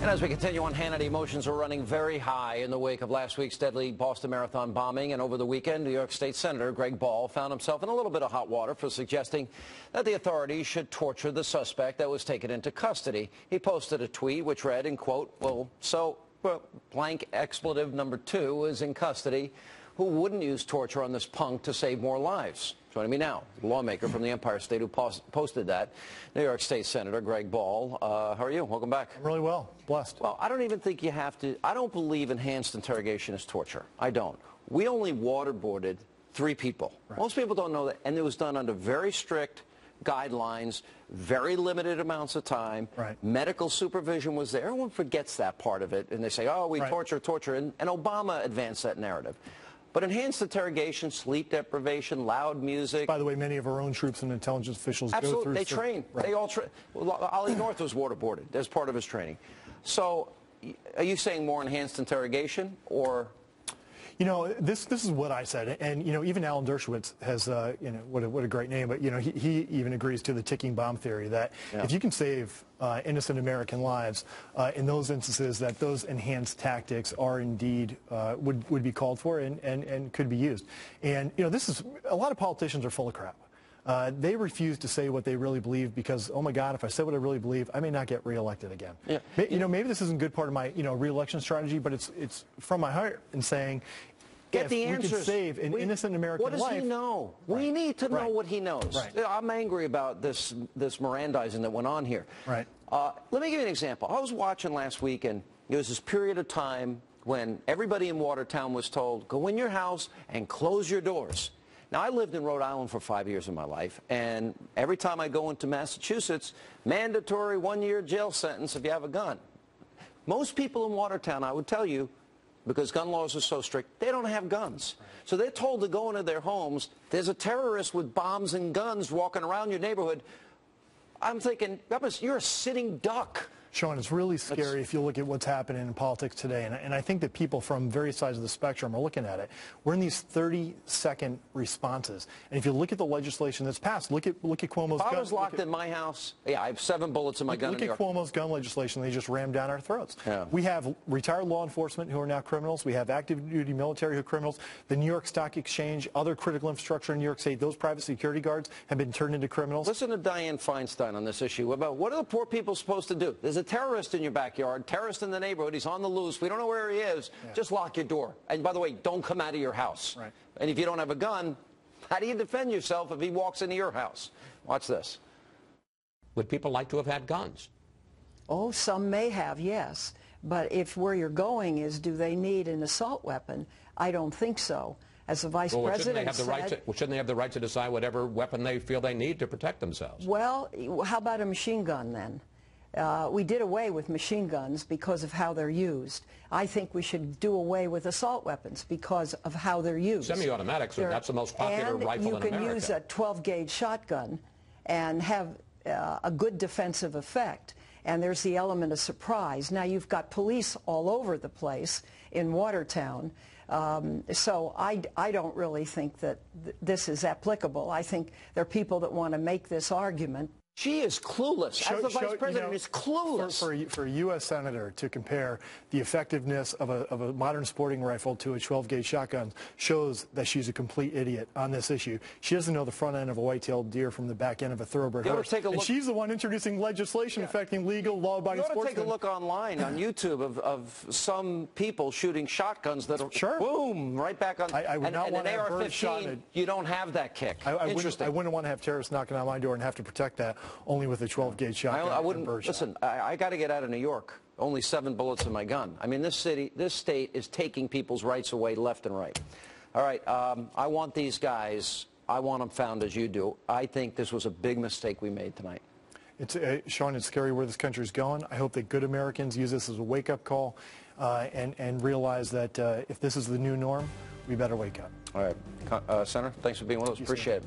And as we continue on Hannity, emotions are running very high in the wake of last week's deadly Boston Marathon bombing. And over the weekend, New York State Senator Greg Ball found himself in a little bit of hot water for suggesting that the authorities should torture the suspect that was taken into custody. He posted a tweet which read, in quote, blank expletive number 2 is in custody. Who wouldn't use torture on this punk to save more lives? Joining me now, the lawmaker from the Empire State who posted that, New York State Senator Greg Ball. How are you? Welcome back. I'm really well. Blessed. Well, I don't even think you have to. I don't believe enhanced interrogation is torture. I don't. We only waterboarded 3 people. Right. Most people don't know that, and it was done under very strict guidelines, very limited amounts of time. Right. Medical supervision was there. Everyone forgets that part of it, and they say, oh, we torture, and Obama advanced that narrative. But enhanced interrogation, sleep deprivation, loud music. By the way, many of our own troops and intelligence officials absolutely, go through. They train. Right. They all train. Ollie North was waterboarded as part of his training. So, are you saying more enhanced interrogation, or? You know, this is what I said, and you know, even Alan Dershowitz has, you know, what a great name, but you know, he even agrees to the ticking bomb theory that if you can save innocent American lives, in those instances, that those enhanced tactics are indeed would be called for and could be used. And you know, this is a lot of politicians are full of crap. They refuse to say what they really believe because, oh my God, if I say what I really believe, I may not get reelected again. Yeah. You know, maybe this isn't good part of my, you know, reelection strategy, but it's from my heart in saying, get the answers. We could save an innocent American life. What does he know? Right. We need to know what he knows. Right. I'm angry about this Mirandizing that went on here. Right. Let me give you an example. I was watching last week, and there was this period of time when everybody in Watertown was told, go in your house and close your doors. Now, I lived in Rhode Island for 5 years of my life, and every time I go into Massachusetts, mandatory 1-year jail sentence if you have a gun. Most people in Watertown, I would tell you, because gun laws are so strict, they don't have guns. So they're told to go into their homes. There's a terrorist with bombs and guns walking around your neighborhood. I'm thinking, you're a sitting duck. Sean, it's really scary if you look at what's happening in politics today, and I think that people from various sides of the spectrum are looking at it. We're in these 30-second responses, and if you look at the legislation that's passed, look at Cuomo's gun. If I was locked in my house, I have 7 bullets in my gun in New York. Look at Cuomo's gun legislation. They just rammed down our throats. Yeah. We have retired law enforcement who are now criminals. We have active duty military who are criminals. The New York Stock Exchange, other critical infrastructure in New York State, those private security guards have been turned into criminals. Listen to Dianne Feinstein on this issue about what are the poor people supposed to do? There's a terrorist in your backyard, terrorist in the neighborhood, he's on the loose, we don't know where he is, just lock your door. And by the way, don't come out of your house. Right. And if you don't have a gun, how do you defend yourself if he walks into your house? Watch this. Would people like to have had guns? Oh, some may have, yes. But if where you're going is, do they need an assault weapon? I don't think so. As the Vice President said, shouldn't they have the right to decide whatever weapon they feel they need to protect themselves? Well, how about a machine gun then? We did away with machine guns because of how they're used. I think we should do away with assault weapons because of how they're used. Semi-automatics, that's the most popular rifle in America. And you can use a 12-gauge shotgun and have a good defensive effect. And there's the element of surprise. Now you've got police all over the place in Watertown. So I don't really think that this is applicable. I think there are people that want to make this argument. She is clueless. As the Vice President is clueless. For a U.S. Senator to compare the effectiveness of a modern sporting rifle to a 12-gauge shotgun shows that she's a complete idiot on this issue. She doesn't know the front end of a white-tailed deer from the back end of a thoroughbred horse. And she's the one introducing legislation affecting legal, law-abiding sportsmen. You ought to take a look online on YouTube of some people shooting shotguns that are, boom, right back on. I would not want to have birds shot. You don't have that kick. Interesting. I wouldn't want to have terrorists knocking on my door and have to protect that. Only with a 12-gauge shotgun. I wouldn't. Listen, I got to get out of New York. Only 7 bullets in my gun. I mean, this state is taking people's rights away left and right. All right, I want these guys. I want them found as you do. I think this was a big mistake we made tonight. Sean, it's scary where this country is going. I hope that good Americans use this as a wake-up call and realize that if this is the new norm, we better wake up. All right, Senator, thanks for being with us. Appreciate it.